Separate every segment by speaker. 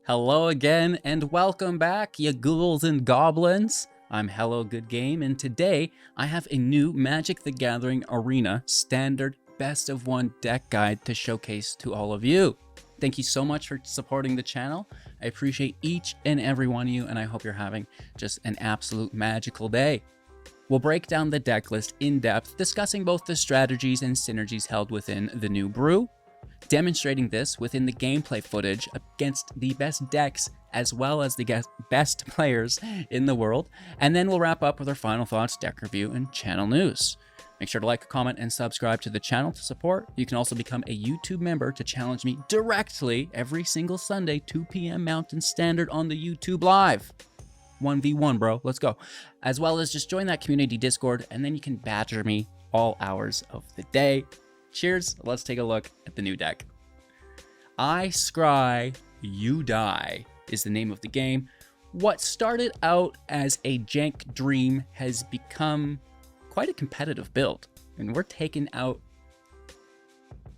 Speaker 1: Hello again and welcome back, you ghouls and goblins. I'm Hello Good Game, and today I have a new Magic the Gathering Arena standard best of one deck guide to showcase to all of you. Thank you so much for supporting the channel. I appreciate each and every one of you, and I hope you're having just an absolute magical day. We'll break down the deck list in depth, discussing both the strategies and synergies held within the new brew, demonstrating this within the gameplay footage against the best decks as well as the best players in the world, and then we'll wrap up with our final thoughts, deck review, and channel news. Make sure to like, comment, and subscribe to the channel to support. You can also become a YouTube member to challenge me directly every single Sunday, 2 p.m. Mountain Standard on the YouTube Live. 1v1, bro. Let's go. As well as just join that community Discord, and then you can badger me all hours of the day. Cheers. Let's take a look at the new deck. I Scry, You Die is the name of the game. What started out as a jank dream has become quite a competitive build, and we're taking out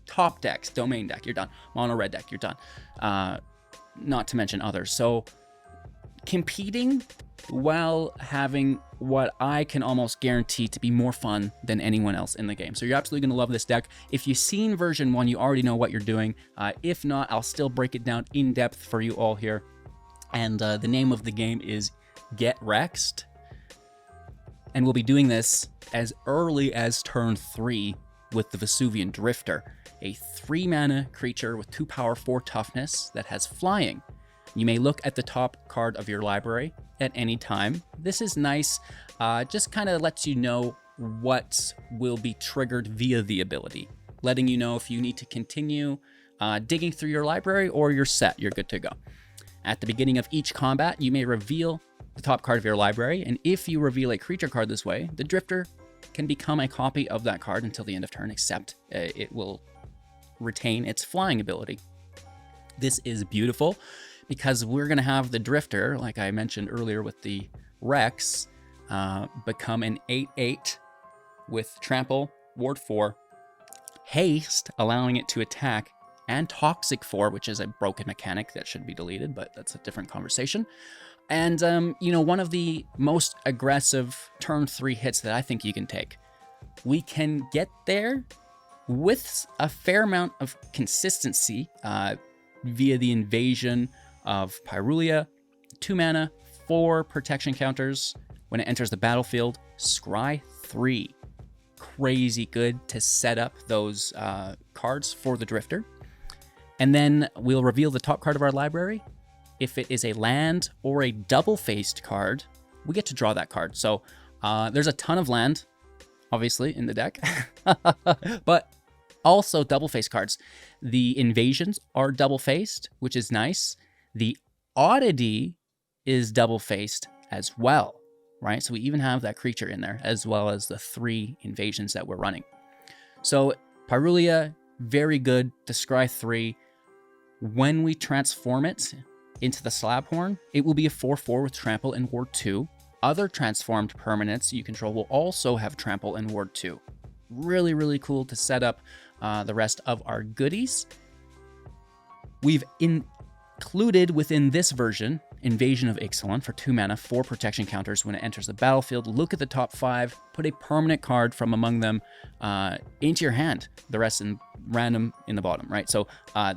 Speaker 1: top decks. Domain deck, you're done. Mono red deck, you're done. Not to mention others. So competing while having what I can almost guarantee to be more fun than anyone else in the game. So you're absolutely going to love this deck. If you've seen version 1, you already know what you're doing. If not, I'll still break it down in depth for you all here. And the name of the game is Get Rexed. And we'll be doing this as early as turn 3 with the Vesuvian Drifter, a 3-mana creature with 2 power, 4 toughness that has flying. You may look at the top card of your library at any time. This is nice, just kind of lets you know what will be triggered via the ability, letting you know if you need to continue digging through your library or you're set, you're good to go. At the beginning of each combat, you may reveal the top card of your library, and if you reveal a creature card this way, the Drifter can become a copy of that card until the end of turn, except it will retain its flying ability. This is beautiful, because we're going to have the Drifter, like I mentioned earlier with the Rex, become an 8/8 with Trample, Ward 4, Haste, allowing it to attack, and Toxic 4, which is a broken mechanic that should be deleted, but that's a different conversation. And, one of the most aggressive turn 3 hits that I think you can take. We can get there with a fair amount of consistency via the invasion of Pyrulia, 2 mana, 4 protection counters. When it enters the battlefield, Scry 3. Crazy good to set up those cards for the Drifter. And then we'll reveal the top card of our library. If it is a land or a double-faced card, we get to draw that card. So there's a ton of land, obviously, in the deck, but also double-faced cards. The invasions are double-faced, which is nice. The oddity is double-faced as well, right? So we even have that creature in there, as well as the 3 invasions that we're running. So Pyrulia, very good to Scry 3. When we transform it into the Slabhorn, it will be a 4/4 with Trample and Ward 2. Other transformed permanents you control will also have Trample and Ward 2. Really, really cool to set up the rest of our goodies. We've included within this version Invasion of Ixalan for 2 mana, 4 protection counters. When it enters the battlefield, look at the top 5, put a permanent card from among them into your hand. The rest in random in the bottom, right? So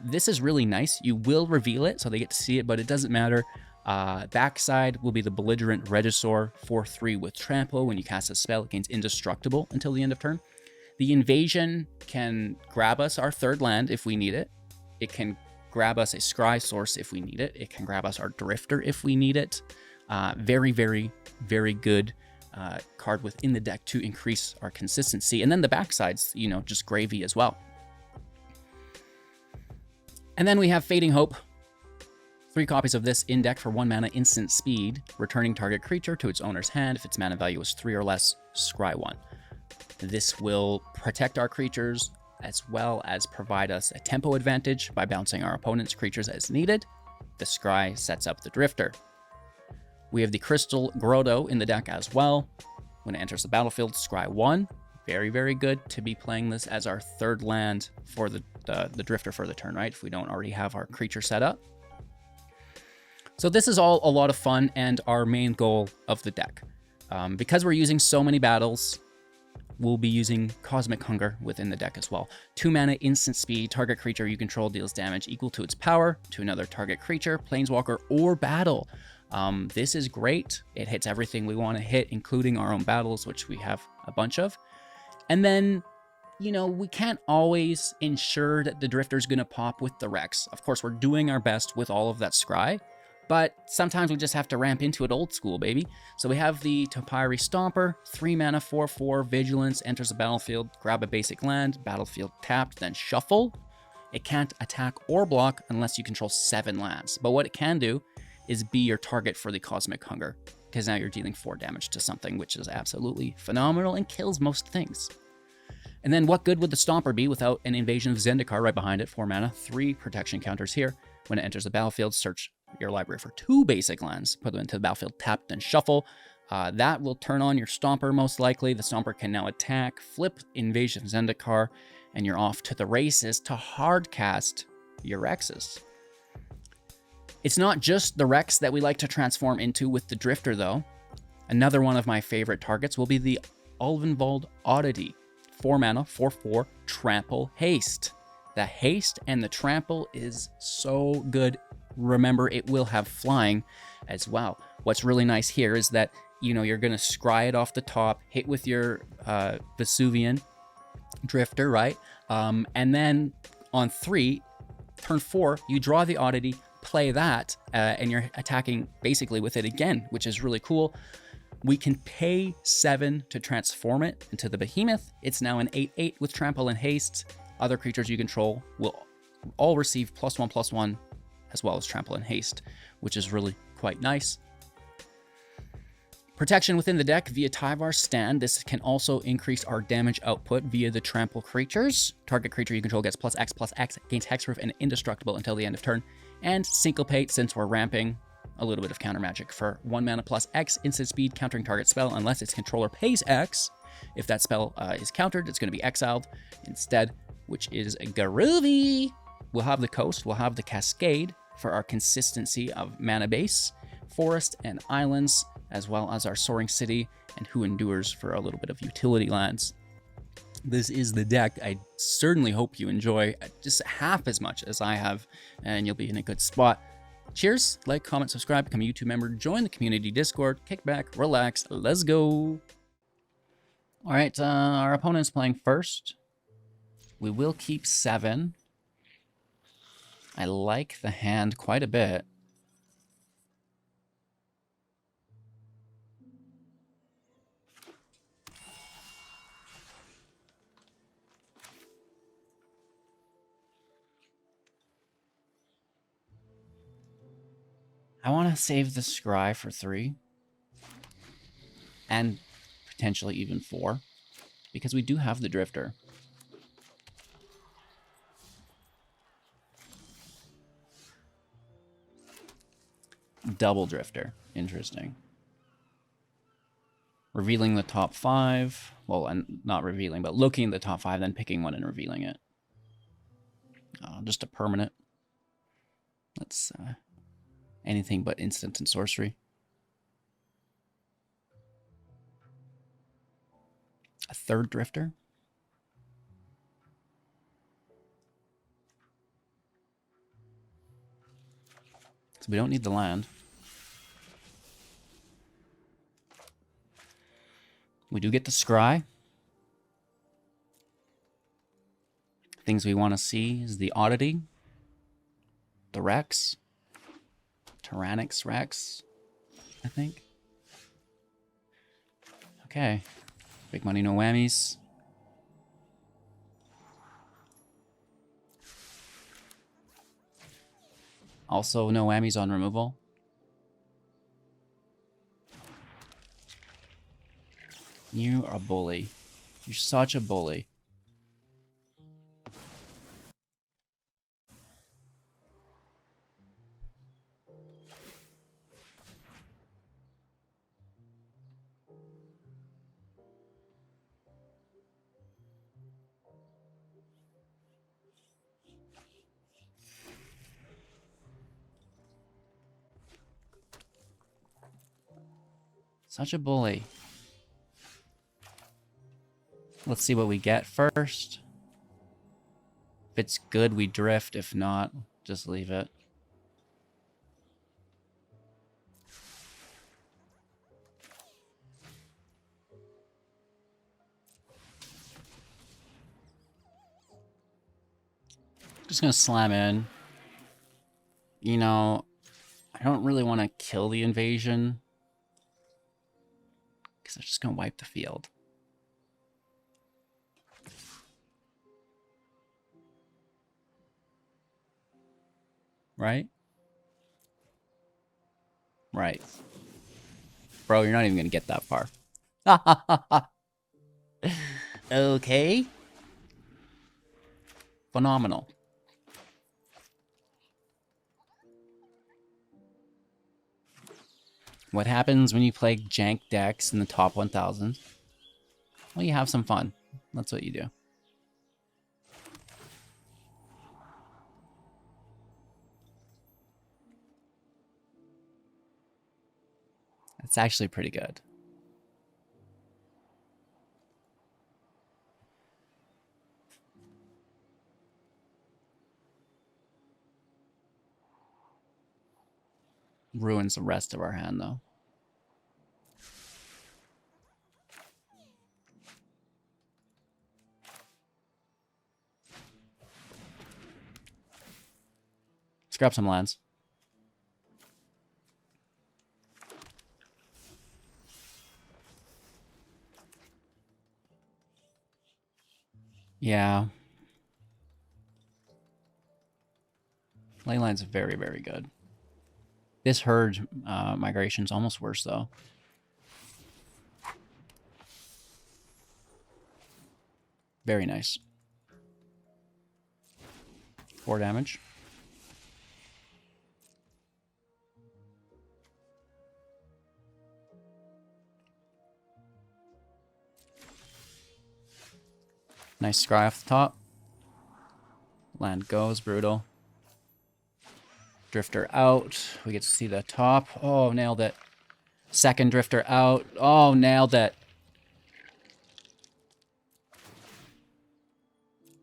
Speaker 1: this is really nice. You will reveal it, so they get to see it, but it doesn't matter. Backside will be the Belligerent Regisaur, 4/3 with Trample. When you cast a spell, it gains indestructible until the end of turn. The Invasion can grab us our 3rd land if we need it. It can grab us a Scry source if we need it. It can grab us our Drifter if we need it. Very, very, very good card within the deck to increase our consistency. And then the backside's, just gravy as well. And then we have Fading Hope. 3 copies of this in deck for 1 mana instant speed, returning target creature to its owner's hand. If its mana value is 3 or less, Scry 1. This will protect our creatures, as well as provide us a tempo advantage by bouncing our opponent's creatures as needed. The Scry sets up the Drifter. We have the Crystal Grotto in the deck as well. When it enters the battlefield, Scry 1. Very, very good to be playing this as our 3rd land for the Drifter for the turn, right? If we don't already have our creature set up. So this is all a lot of fun and our main goal of the deck. Because we're using so many battles, we'll be using Cosmic Hunger within the deck as well. 2 mana, instant speed, target creature you control deals damage equal to its power to another target creature, planeswalker, or battle. This is great. It hits everything we want to hit, including our own battles, which we have a bunch of. And then, you know, we can't always ensure that the Drifter's going to pop with the Rex. Of course, we're doing our best with all of that scry, but sometimes we just have to ramp into it old school, baby. So we have the Topiri Stomper, 3 mana, 4/4, Vigilance, enters the battlefield, grab a basic land, battlefield tapped, then shuffle. It can't attack or block unless you control 7 lands. But what it can do is be your target for the Cosmic Hunger, because now you're dealing 4 damage to something, which is absolutely phenomenal and kills most things. And then what good would the Stomper be without an Invasion of Zendikar right behind it? 4 mana, 3 protection counters here. When it enters the battlefield, search your library for 2 basic lands, put them into the battlefield, tap, then shuffle. That will turn on your Stomper most likely. The Stomper can now attack, flip Invasion of Zendikar, and you're off to the races to hardcast your Rexes. It's not just the Rex that we like to transform into with the Drifter, though. Another one of my favorite targets will be the Ulvenwald Oddity. 4 mana, 4/4, trample, haste. The haste and the trample is so good. Remember, it will have flying as well. What's really nice here is that, you know, you're going to scry it off the top, hit with your Vesuvian Drifter, right? And then on 3, turn 4, you draw the Oddity, play that, and you're attacking basically with it again, which is really cool. We can pay 7 to transform it into the Behemoth. It's now an 8/8 with trample and haste. Other creatures you control will all receive +1/+1 as well as trample and haste, which is really quite nice. Protection within the deck via Tyvar's Stand. This can also increase our damage output via the trample creatures. Target creature you control gets +X/+X, gains hexproof and indestructible until the end of turn. And Syncopate, since we're ramping, a little bit of counter magic for 1 mana +X, instant speed, countering target spell unless its controller pays X. If that spell is countered, it's going to be exiled instead, which is groovy. We'll have the Coast, we'll have the Cascade for our consistency of mana base, Forest and Islands, as well as our Soaring City and Who Endures for a little bit of utility lands. This is the deck. I certainly hope you enjoy just half as much as I have, and you'll be in a good spot. Cheers, like, comment, subscribe, become a YouTube member, join the community Discord, kick back, relax, let's go. All right, our opponent's playing first. We will keep 7. I like the hand quite a bit. I want to save the Scry for 3. And potentially even 4. Because we do have the Drifter. Double Drifter. Interesting. Revealing the top 5. Well, and not revealing, but looking at the top 5, then picking one and revealing it. Just a permanent. That's anything but instant and sorcery. A 3rd Drifter. So we don't need the land. We do get the Scry. Things we want to see is the Oddity, the Rex, Tyrannix Rex, I think. Okay. Big money, no whammies. Also, no whammies on removal. You're a bully. You're such a bully. Such a bully. Let's see what we get first. If it's good, we drift. If not, just leave it. Just gonna slam in. You know, I don't really want to kill the invasion, because I'm just gonna wipe the field. Right? Right. Bro, you're not even gonna get that far. Okay. Phenomenal. What happens when you play jank decks in the top 1000? Well, you have some fun. That's what you do. It's actually pretty good. Ruins the rest of our hand, though. Let's grab some lands. Yeah. Leyline's very, very good. This herd migration's almost worse, though. Very nice. 4 damage. Nice scry off the top. Land goes, brutal. Drifter out. We get to see the top. Oh, nailed it. Second drifter out. Oh, nailed it.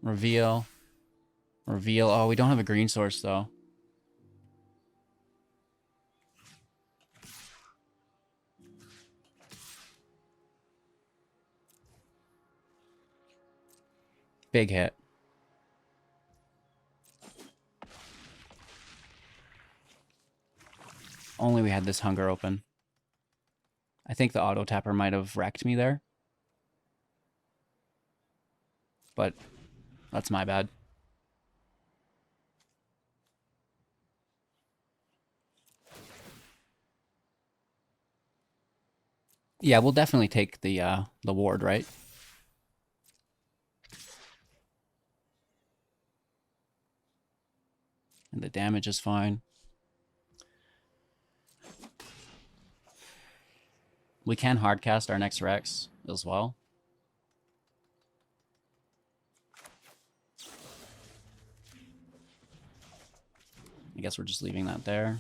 Speaker 1: Reveal. Reveal. Oh, we don't have a green source, though. Big hit. Only we had this hunger open. I think the auto tapper might have wrecked me there. But that's my bad. Yeah, we'll definitely take the ward, right? And the damage is fine. We can hardcast our next Rex as well. I guess we're just leaving that there.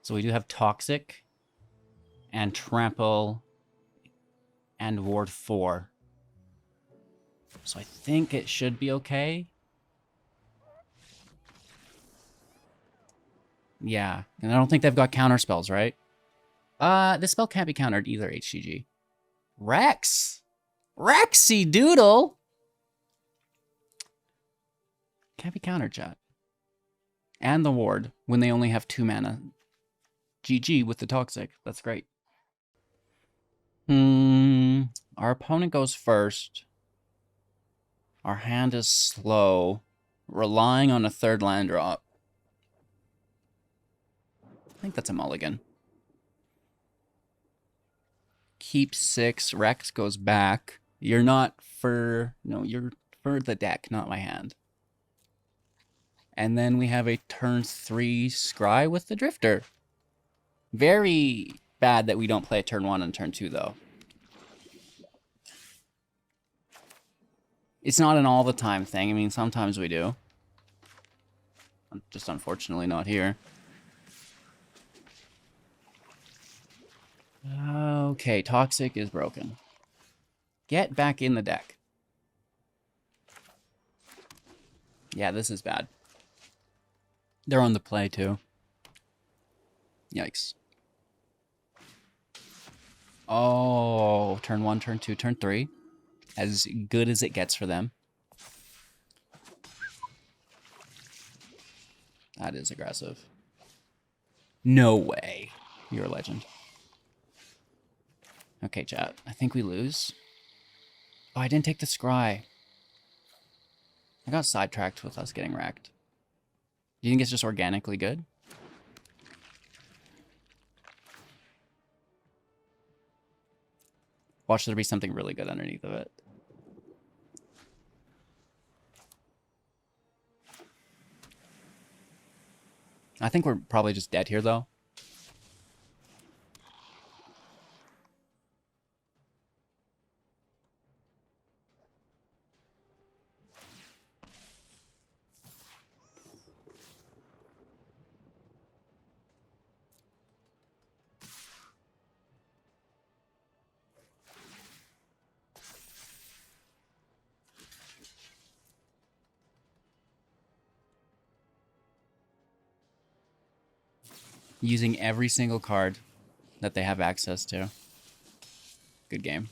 Speaker 1: So we do have Toxic and Trample and Ward 4. So I think it should be okay. Yeah, and I don't think they've got counter spells, right? This spell can't be countered either, HCG. Rex! Rexy Doodle! Can't be countered, chat. And the ward, when they only have 2 mana. GG with the Toxic. That's great. Our opponent goes first. Our hand is slow, relying on a 3rd land drop. I think that's a mulligan. Keep 6. Rex goes back. You're not for... No, you're for the deck, not my hand. And then we have a turn 3 scry with the Drifter. Very bad that we don't play a turn 1 and turn 2, though. It's not an all the time thing. I mean, sometimes we do. Just unfortunately not here. Okay, Toxic is broken. Get back in the deck. Yeah, this is bad. They're on the play, too. Yikes. Oh, turn 1, turn 2, turn 3. As good as it gets for them. That is aggressive. No way. You're a legend. Okay, chat. I think we lose. Oh, I didn't take the scry. I got sidetracked with us getting wrecked. Do you think it's just organically good? Watch there be something really good underneath of it. I think we're probably just dead here, though. Using every single card that they have access to. Good game.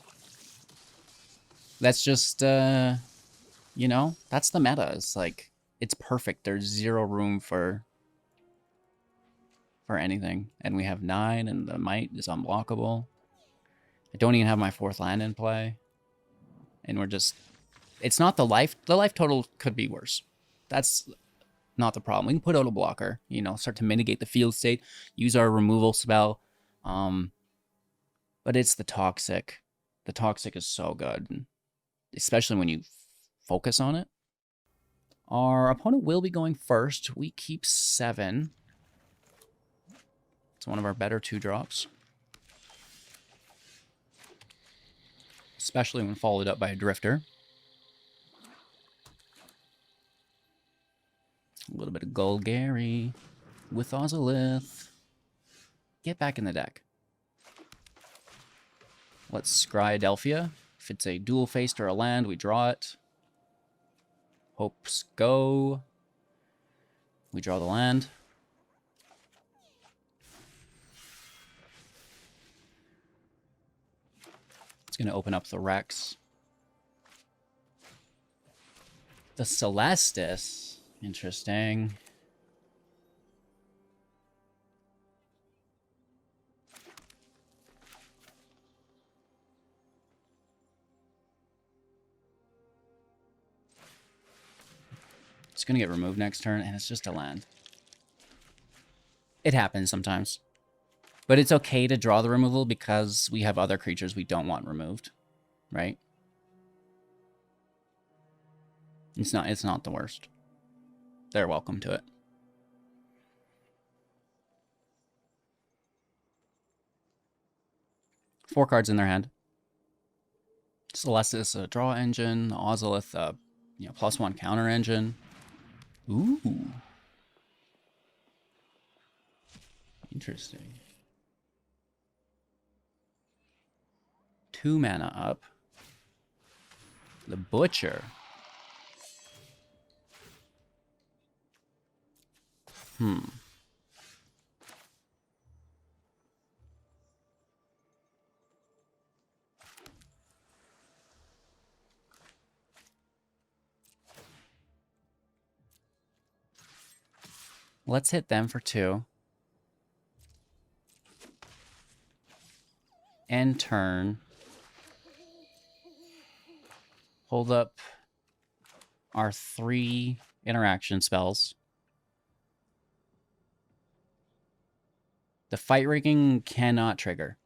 Speaker 1: That's just, you know, that's the meta. It's like, it's perfect. There's zero room for anything. And we have 9, and the Might is unblockable. I don't even have my 4th land in play. And we're just... It's not the life. The life total could be worse. That's not the problem. We can put out a blocker, you know, start to mitigate the field state, use our removal spell. But it's the Toxic. The Toxic is so good, especially when you focus on it. Our opponent will be going first. We keep 7. It's one of our better 2-drops. Especially when followed up by a Drifter. A little bit of Golgari with Ozolith. Get back in the deck. Let's scry Adelphia. If it's a dual-faced or a land, we draw it. Hopes go. We draw the land. It's going to open up the Rex. The Celestis. Interesting. It's going to get removed next turn, and it's just a land. It happens sometimes. But it's okay to draw the removal because we have other creatures we don't want removed, right? It's not the worst. They're welcome to it. Four cards in their hand. Celestis, a draw engine. Ozolith, you know, +1 counter engine. Ooh. Interesting. 2 mana up. The Butcher. Let's hit them for 2. End turn. Hold up our 3 interaction spells. The fight rigging cannot trigger.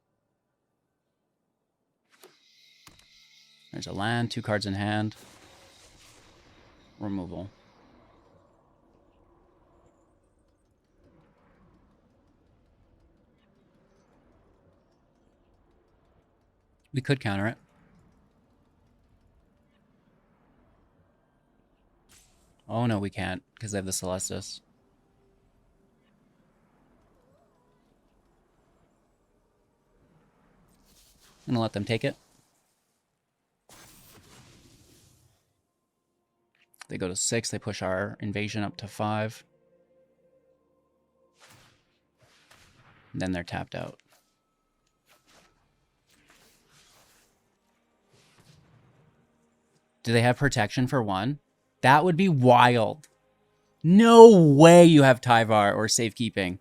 Speaker 1: There's a land, 2 cards in hand. Removal. We could counter it. Oh no, we can't, because they have the Celestis. I'm gonna let them take it. They go to 6, they push our invasion up to 5. And then they're tapped out. Do they have protection for 1? That would be wild. No way you have Tyvar or safekeeping.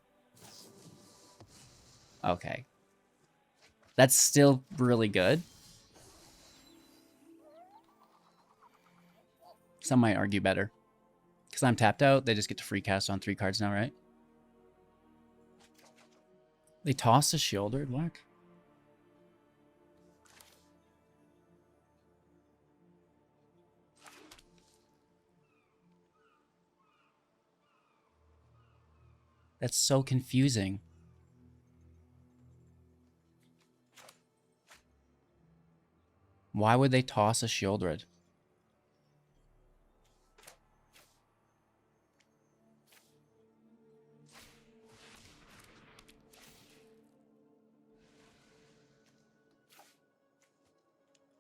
Speaker 1: Okay. That's still really good. Some might argue better. Because I'm tapped out, they just get to free cast on 3 cards now, right? They toss a Shieldred, what? That's so confusing. Why would they toss a Shieldred?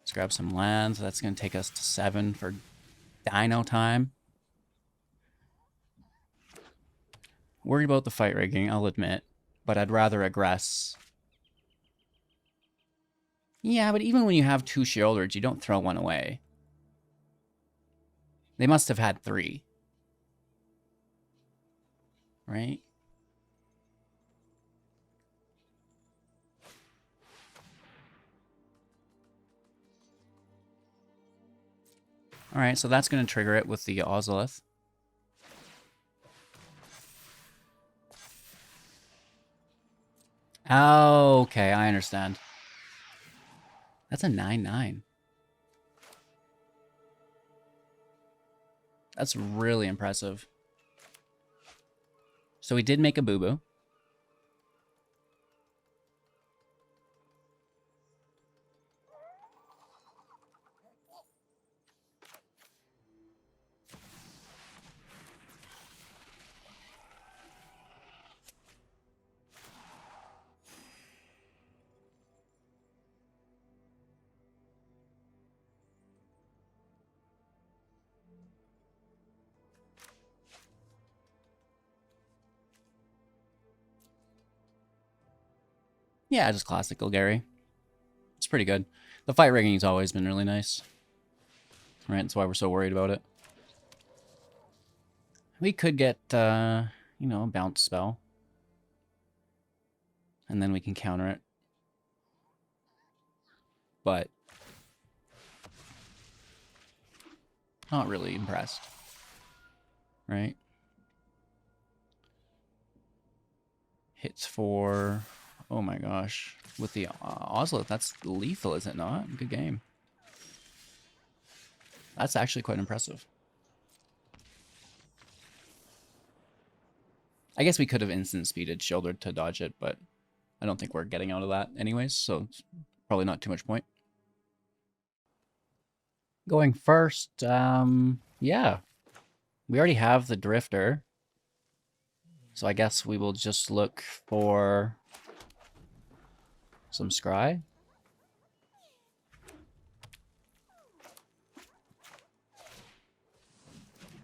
Speaker 1: Let's grab some lands. That's going to take us to 7 for Dino time. Worried about the fight rigging, I'll admit. But I'd rather aggress. Yeah, but even when you have 2 Shieldreds, you don't throw 1 away. They must have had 3. Right? Alright, so that's going to trigger it with the Ozolith. Oh, okay, I understand. That's a 9/9. That's really impressive. So we did make a boo-boo. Yeah, just classical Gary. It's pretty good. The fight rigging's always been really nice. Right, that's why we're so worried about it. We could get, you know, a bounce spell. And then we can counter it. But not really impressed. Right? Hits for... Oh my gosh. With the Ozolith, that's lethal, is it not? Good game. That's actually quite impressive. I guess we could have instant speeded Shieldred to dodge it, but I don't think we're getting out of that anyways, so it's probably not too much point. Going first, yeah. We already have the Drifter. So I guess we will just look for some Scry.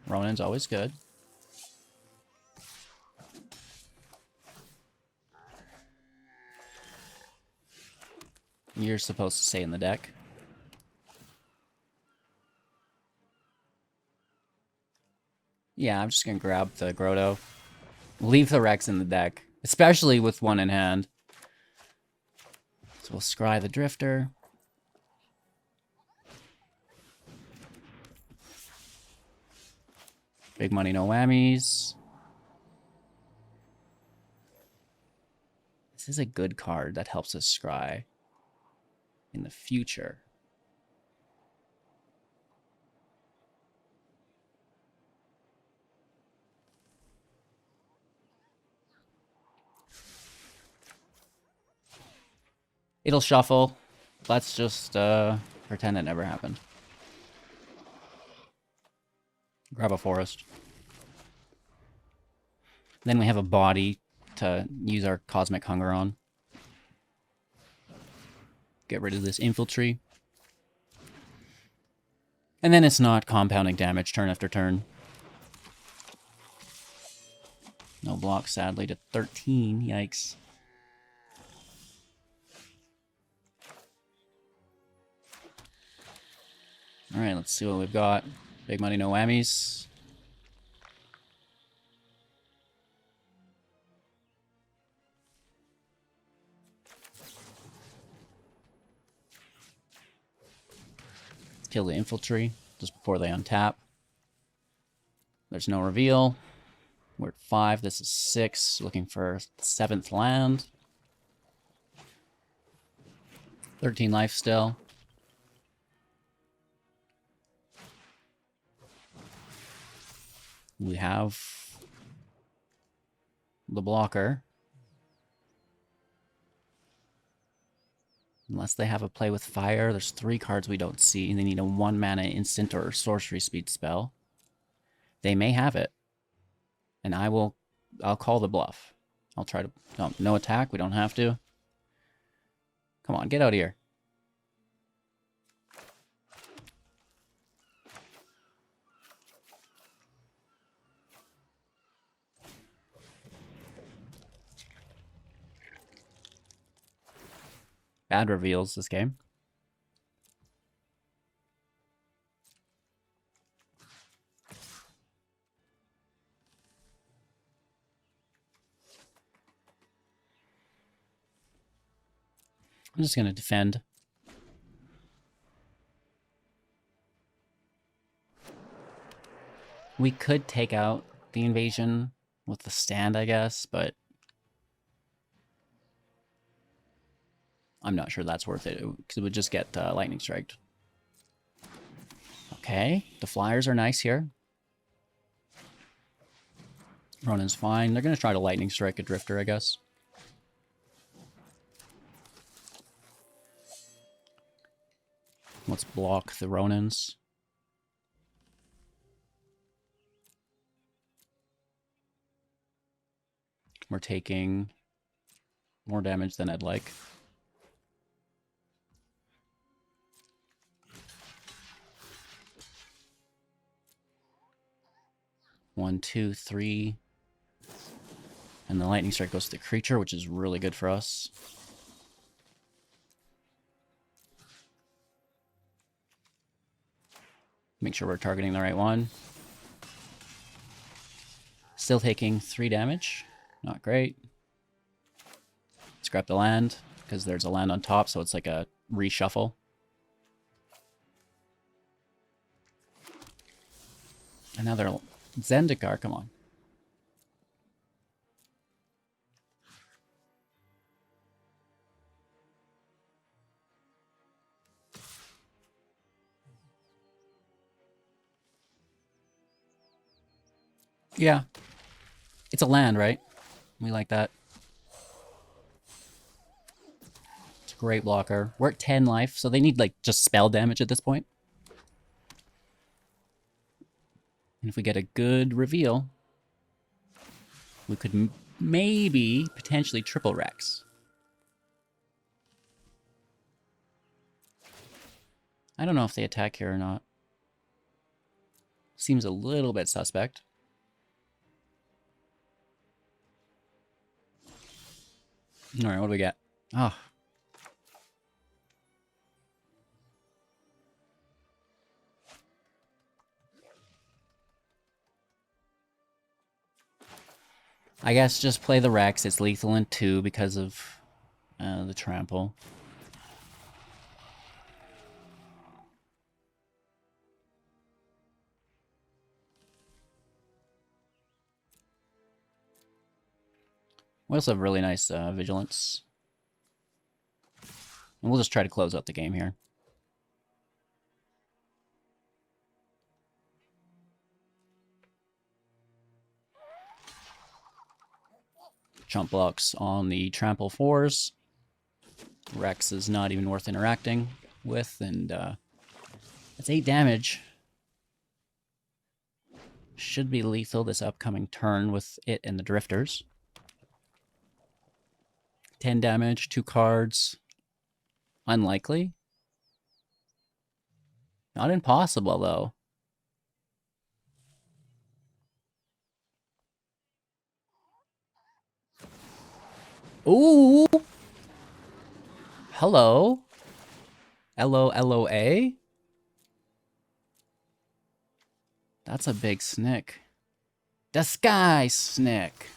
Speaker 1: Ronin's always good. You're supposed to stay in the deck. Yeah, I'm just going to grab the Grotto. Leave the Rex in the deck, especially with 1 in hand. So we'll scry the Drifter. Big money, no whammies. This is a good card that helps us scry in the future. It'll shuffle. Let's just pretend it never happened. Grab a forest. Then we have a body to use our cosmic hunger on. Get rid of this infiltrate. And then it's not compounding damage turn after turn. No block, sadly, to 13. Yikes. Alright, let's see what we've got. Big money, no whammies. Kill the infiltrate just before they untap. There's no reveal. We're at 5. This is 6. Looking for 7th land. 13 life still. We have the blocker. Unless they have a play with fire, there's 3 cards we don't see, and they need a 1 mana instant or sorcery speed spell. They may have it. And I'll call the bluff. I'll try to... No attack, we don't have to. Come on, get out of here. Bad reveals this game. I'm just going to defend. We could take out the invasion with the stand, I guess, but I'm not sure that's worth it, because it would just get lightning striked. Okay, the flyers are nice here. Ronin's fine. They're going to try to lightning strike a drifter, I guess. Let's block the Ronins. We're taking more damage than I'd like. One, two, three. And the lightning strike goes to the creature, which is really good for us. Make sure we're targeting the right one. Still taking 3 damage. Not great. Let's grab the land, because there's a land on top, so it's like a reshuffle. Another Zendikar, come on. Yeah. It's a land, right? We like that. It's a great blocker. We're at 10 life, so they need, like, just spell damage at this point. And if we get a good reveal, we could maybe potentially triple Rex. I don't know if they attack here or not. Seems a little bit suspect. Alright, what do we get? Oh. I guess just play the Rex. It's lethal in 2 because of the trample. We also have really nice vigilance. And we'll just try to close out the game here. Chump blocks on the trample 4s. Rex is not even worth interacting with, and that's 8 damage. Should be lethal this upcoming turn with it and the drifters. 10 damage, 2 cards. Unlikely. Not impossible, though. Ooh! Hello? LOLOA? That's a big snick. Disguise snick.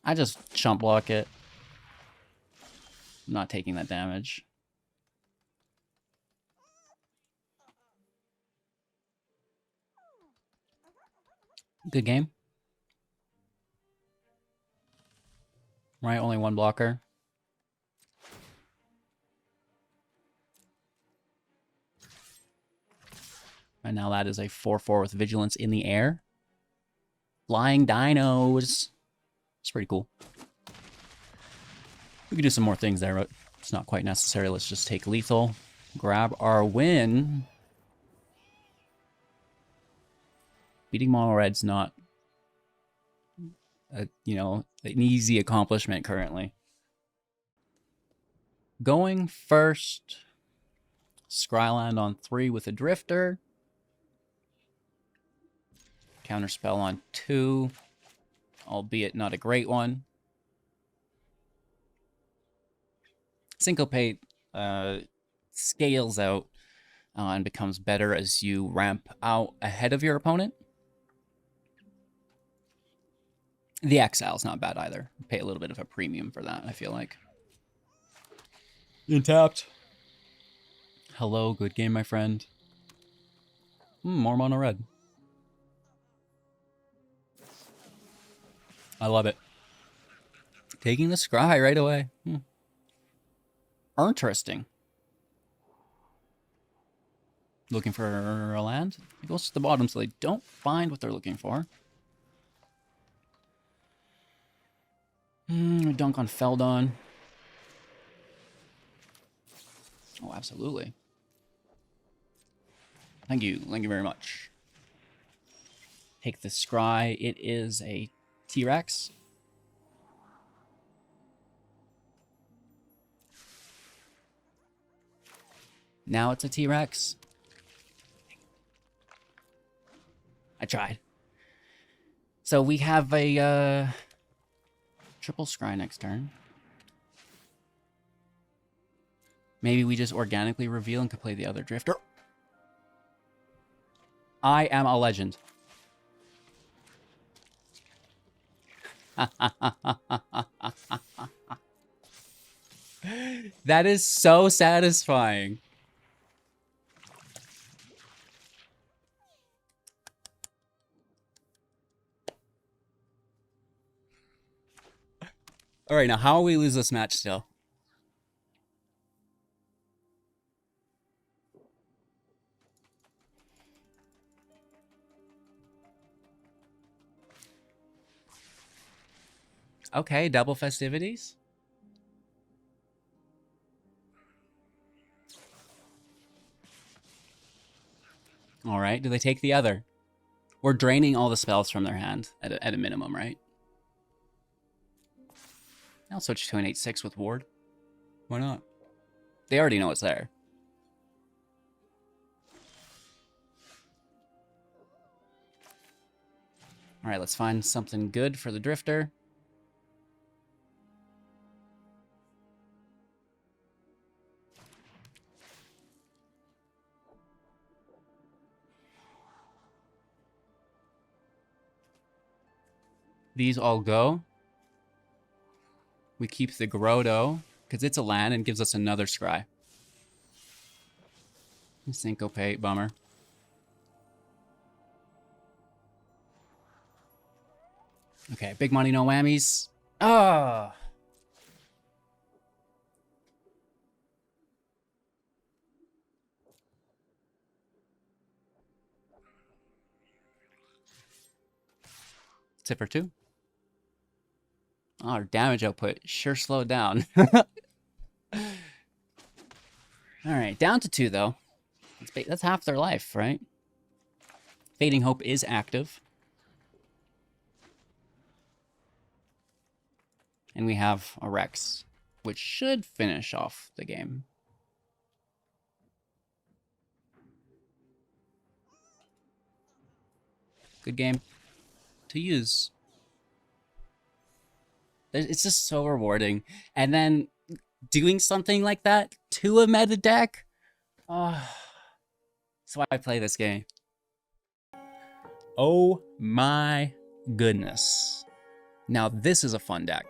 Speaker 1: I just chump block it. I'm not taking that damage. Good game. Right, only one blocker. And now that is a 4/4 with vigilance in the air. Flying dinos. It's pretty cool. We could do some more things there, but it's not quite necessary. Let's just take lethal. Grab our win. Beating mono red's not an easy accomplishment currently. Going first. Scryland on 3 with a drifter. Counterspell on 2, albeit not a great one. Syncopate scales out and becomes better as you ramp out ahead of your opponent. The Exile's not bad either. Pay a little bit of a premium for that, I feel like. Untapped. Hello, good game, my friend. More mono red. I love it. Taking the scry right away. Interesting. Looking for a land? It goes to the bottom so they don't find what they're looking for. Dunk on Feldon. Oh, absolutely. Thank you very much. Take the scry. It is a T-Rex. Now it's a T-Rex. I tried. So we have a triple scry next turn. Maybe we just organically reveal and could play the other drifter. I am a legend. That is so satisfying. All right, now how will we lose this match still? Okay, double festivities. All right, do they take the other? We're draining all the spells from their hand at a minimum, right? I'll switch to an 8/6 with Ward. Why not? They already know it's there. All right, let's find something good for the drifter. These all go. We keep the Grotto, because it's a land and gives us another scry. Syncopate, bummer. Okay, big money, no whammies. Ah! Tip for 2. Oh, our damage output sure slowed down. All right, down to 2 though. That's half their life, right? Fading Hope is active. And we have a Rex, which should finish off the game. Good game to use. It's just so rewarding. And then doing something like that to a meta deck, oh, that's why I play this game. Oh my goodness. Now this is a fun deck.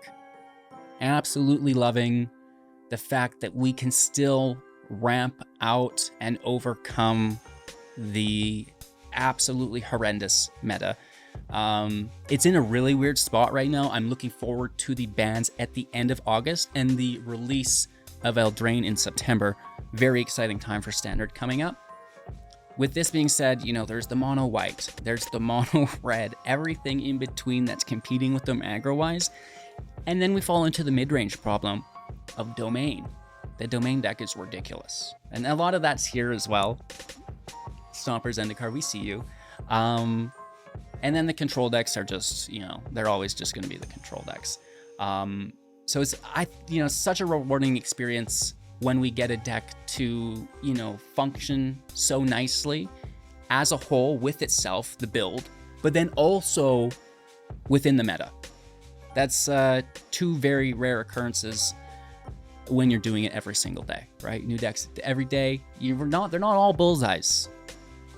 Speaker 1: Absolutely loving the fact that we can still ramp out and overcome the absolutely horrendous meta. It's in a really weird spot right now. I'm looking forward to the bans at the end of August and the release of Eldraine in September. Very exciting time for Standard coming up. With this being said, you know, there's the mono white, there's the mono red, everything in between that's competing with them aggro-wise. And then we fall into the mid-range problem of domain. The domain deck is ridiculous. And a lot of that's here as well. Stompers, Zendikar, we see you. And then the control decks are just, you know, they're always just going to be the control decks. So it's, you know, such a rewarding experience when we get a deck to, you know, function so nicely as a whole with itself, the build, but then also within the meta. That's two very rare occurrences when you're doing it every single day, right? New decks every day. They're not all bullseyes.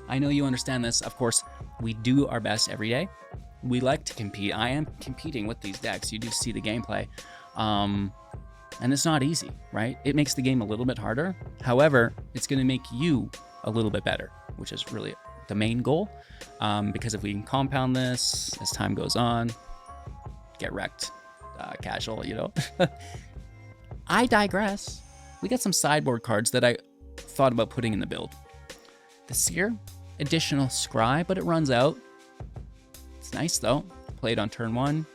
Speaker 1: I know you understand this. Of course, we do our best every day. We like to compete. I am competing with these decks. You do see the gameplay. And it's not easy, right? It makes the game a little bit harder. However, it's going to make you a little bit better, which is really the main goal. Because if we can compound this as time goes on, get wrecked, casual, you know. I digress. We got some sideboard cards that I thought about putting in the build. The Seer, additional scry, but it runs out. It's nice though. Play it on turn 1.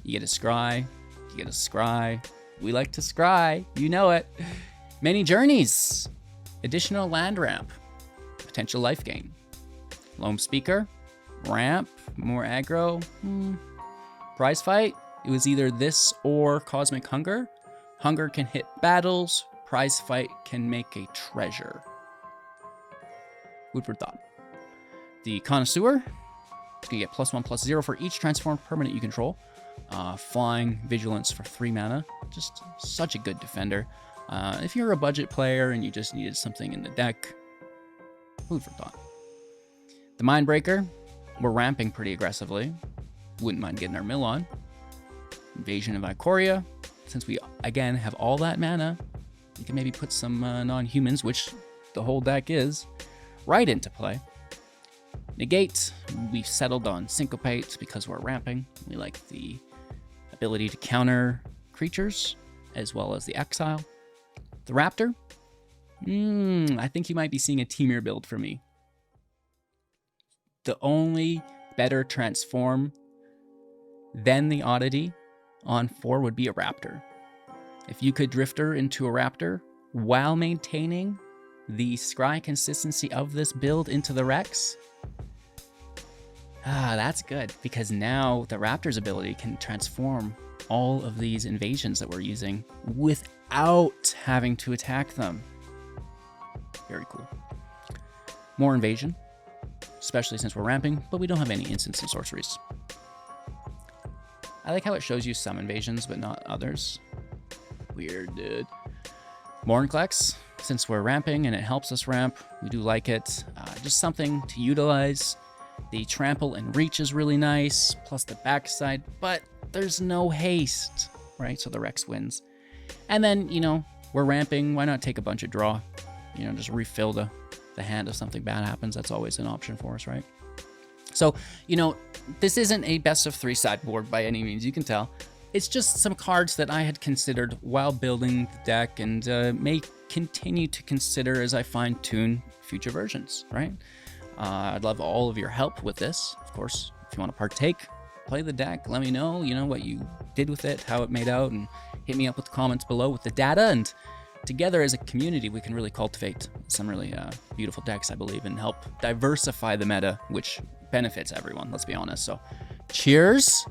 Speaker 1: You get a scry. You get a scry. We like to scry. You know it. Many journeys. Additional land ramp. Potential life gain. Loam Speaker. Ramp. More aggro. Prize fight. It was either this or Cosmic Hunger. Hunger can hit battles. Prize fight can make a treasure. Food for thought. The Connoisseur. It's going to get +1/+0 for each transformed permanent you control. Flying Vigilance for 3 mana. Just such a good defender. If you're a budget player and you just needed something in the deck, food for thought. The Mindbreaker. We're ramping pretty aggressively. Wouldn't mind getting our mill on. Invasion of Ikoria. Since we, again, have all that mana, you can maybe put some non-humans, which the whole deck is, right into play. Negate. We've settled on Syncopate because we're ramping. We like the ability to counter creatures as well as the exile. The Raptor. I think you might be seeing a Temur build for me. The only better transform than the Oddity on 4 would be a Raptor. If you could Drifter into a Raptor while maintaining the scry consistency of this build into the Rex, that's good, because now the Raptor's ability can transform all of these invasions that we're using without having to attack them. Very cool. More invasion, especially since we're ramping, but we don't have any instants and sorceries. I like how it shows you some invasions, but not others. Weird, dude. Mornclex, since we're ramping and it helps us ramp, we do like it. Just something to utilize. The trample and reach is really nice, plus the backside, but there's no haste, right? So the Rex wins. And then, you know, we're ramping. Why not take a bunch of draw? You know, just refill the hand if something bad happens. That's always an option for us, right? So, you know, this isn't a best of 3 sideboard by any means, you can tell. It's just some cards that I had considered while building the deck and may continue to consider as I fine-tune future versions, right? I'd love all of your help with this. Of course, if you want to partake, play the deck, let me know, you know, what you did with it, how it made out, and hit me up with the comments below with the data, and together as a community, we can really cultivate some really beautiful decks, I believe, and help diversify the meta, which benefits everyone, let's be honest. So cheers.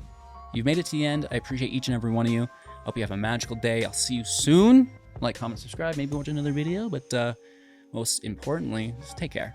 Speaker 1: You've made it to the end. I appreciate each and every one of you. Hope you have a magical day. I'll see you soon. Like, comment, subscribe, maybe watch another video, but most importantly, take care.